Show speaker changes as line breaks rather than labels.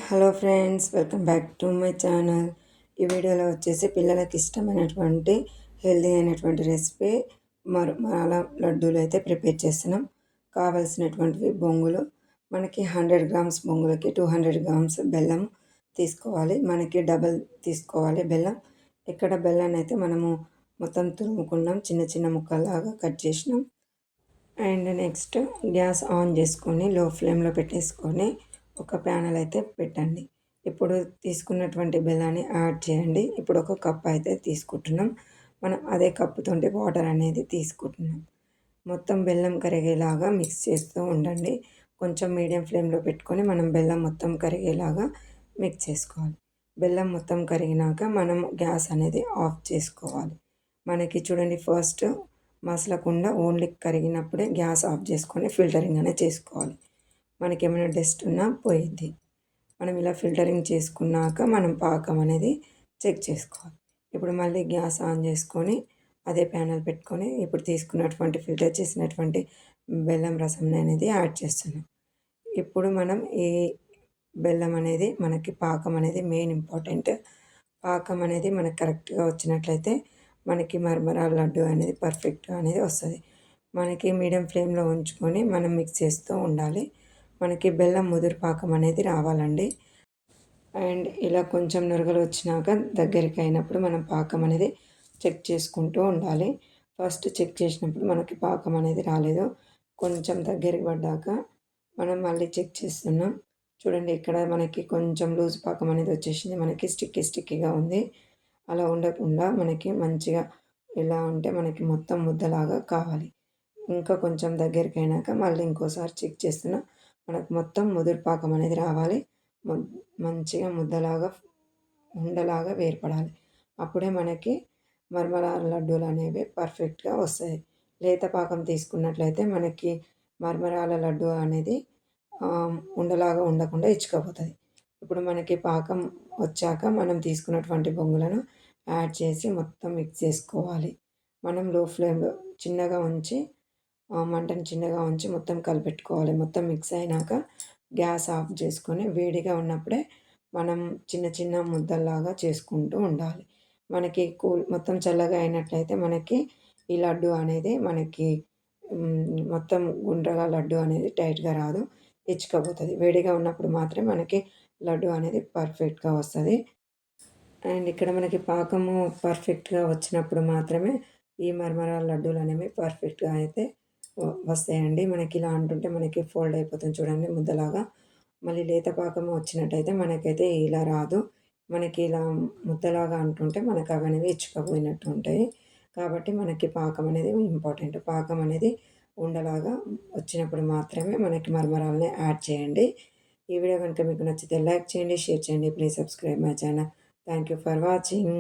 Hello friends, welcome back to my channel. ఈ వీడియోలో వచ్చేసి పిల్లలకి ఇష్టమైనటువంటి హెల్దీ అయినటువంటి రెసిపీ మరమరాల లడ్డూలు అయితే ప్రిపేర్ చేస్తున్నాం. కావలసినటువంటివి బొంగులు, మనకి 100 గ్రామ్స్ బొంగులకి 200 గ్రామ్స్ బెల్లం తీసుకోవాలి. మనకి డబల్ తీసుకోవాలి బెల్లం. ఇక్కడ బెల్లాన్ని అయితే మనము మొత్తం తురుముకున్నాం, చిన్న చిన్న ముక్కల్లాగా కట్ చేసినాం. అండ్ నెక్స్ట్ గ్యాస్ ఆన్ చేసుకొని లో ఫ్లేమ్లో పెట్టేసుకొని ఒక ప్యానెల్ అయితే పెట్టండి. ఇప్పుడు తీసుకున్నటువంటి బెల్లాన్ని యాడ్ చేయండి. ఇప్పుడు ఒక కప్ అయితే తీసుకుంటున్నాం. మనం అదే కప్పుతోటి వాటర్ అనేది తీసుకుంటున్నాం. మొత్తం బెల్లం కరిగేలాగా మిక్స్ చేస్తూ ఉండండి. కొంచెం మీడియం ఫ్లేమ్లో పెట్టుకొని మనం బెల్లం మొత్తం కరిగేలాగా మిక్స్ చేసుకోవాలి. బెల్లం మొత్తం కరిగినాక మనం గ్యాస్ అనేది ఆఫ్ చేసుకోవాలి. మనకి చూడండి, ఫస్ట్ మసలకుండా ఓన్లీ కరిగినప్పుడే గ్యాస్ ఆఫ్ చేసుకొని ఫిల్టరింగ్ అనేది చేసుకోవాలి. మనకి ఏమైనా డస్ట్ ఉన్నా పోయిద్ది. మనం ఇలా ఫిల్టరింగ్ చేసుకున్నాక మనం పాకం అనేది చెక్ చేసుకోవాలి. ఇప్పుడు మళ్ళీ గ్యాస్ ఆన్ చేసుకొని అదే ప్యానెల్ పెట్టుకొని ఇప్పుడు తీసుకున్నటువంటి ఫిల్టర్ చేసినటువంటి బెల్లం రసం అనేది యాడ్ చేస్తున్నాం. ఇప్పుడు మనం ఈ బెల్లం అనేది మనకి పాకం అనేది మెయిన్ ఇంపార్టెంట్. పాకం అనేది మనకు కరెక్ట్గా వచ్చినట్లయితే మనకి మరమరాల లడ్డు అనేది పర్ఫెక్ట్గా అనేది వస్తుంది. మనకి మీడియం ఫ్లేమ్లో ఉంచుకొని మనం మిక్స్ చేస్తూ ఉండాలి. మనకి బెల్లం ముదురు పాకం అనేది రావాలండి. అండ్ ఇలా కొంచెం నురగలు వచ్చినాక దగ్గరికి అయినప్పుడు మనం పాకం అనేది చెక్ చేసుకుంటూ ఉండాలి. ఫస్ట్ చెక్ చేసినప్పుడు మనకి పాకం అనేది రాలేదు. కొంచెం దగ్గరికి పడ్డాక మనం మళ్ళీ చెక్ చేస్తున్నాం. చూడండి, ఇక్కడ మనకి కొంచెం లూజ్ పాకం అనేది వచ్చేసింది. మనకి స్టిక్కీగా ఉంది. అలా ఉండకుండా మనకి మంచిగా ఇలా ఉంటే మనకి మొత్తం ముద్దలాగా కావాలి. ఇంకా కొంచెం దగ్గరికి అయినాక మళ్ళీ ఇంకోసారి చెక్ చేస్తున్నా. మనకు మొత్తం ముదురు పాకం అనేది రావాలి. మంచిగా ముద్దలాగా ఉండలాగా వేర్పడాలి. అప్పుడే మనకి మరమరాల లడ్డూలు అనేవి పర్ఫెక్ట్గా వస్తాయి. లేత పాకం తీసుకున్నట్లయితే మనకి మరమరాల లడ్డు అనేది ఉండలాగా ఉండకుండా ఇచ్చుకపోతుంది. ఇప్పుడు మనకి పాకం వచ్చాక మనం తీసుకున్నటువంటి బొంగులను యాడ్ చేసి మొత్తం మిక్స్ చేసుకోవాలి. మనం లో ఫ్లేమ్లో చిన్నగా ఉంచి మంటను చిన్నగా ఉంచి మొత్తం కలిపెట్టుకోవాలి. మొత్తం మిక్స్ అయినాక గ్యాస్ ఆఫ్ చేసుకొని వేడిగా ఉన్నప్పుడే మనం చిన్న చిన్న ముద్దల్లాగా చేసుకుంటూ ఉండాలి. మనకి మొత్తం చల్లగా అయినట్లయితే మనకి ఈ లడ్డు అనేది మనకి మొత్తం గుండ్రగా లడ్డు అనేది టైట్గా రాదు, ఇచ్చుకపోతుంది. వేడిగా ఉన్నప్పుడు మాత్రమే మనకి లడ్డు అనేది పర్ఫెక్ట్గా వస్తుంది. అండ్ ఇక్కడ మనకి పాకము పర్ఫెక్ట్గా వచ్చినప్పుడు మాత్రమే ఈ మరమరాల లడ్డూలు అనేవి పర్ఫెక్ట్గా అయితే వస్తాయండి. మనకి ఇలా అంటుంటే మనకి ఫోల్డ్ అయిపోతుంది చూడండి ముద్దలాగా. మళ్ళీ లేత పాకము వచ్చినట్టయితే మనకైతే ఇలా రాదు. మనకి ఇలా ముద్దలాగా అంటుంటే మనకు అవనేవి ఇచ్చుకపోయినట్టు ఉంటాయి. కాబట్టి మనకి పాకం అనేది ఇంపార్టెంట్. పాకం అనేది ఉండలాగా వచ్చినప్పుడు మాత్రమే మనకి మరమరాలని యాడ్ చేయండి. ఈ వీడియో కనుక మీకు నచ్చితే లైక్ చేయండి, షేర్ చేయండి. Please subscribe my channel. Thank you for watching.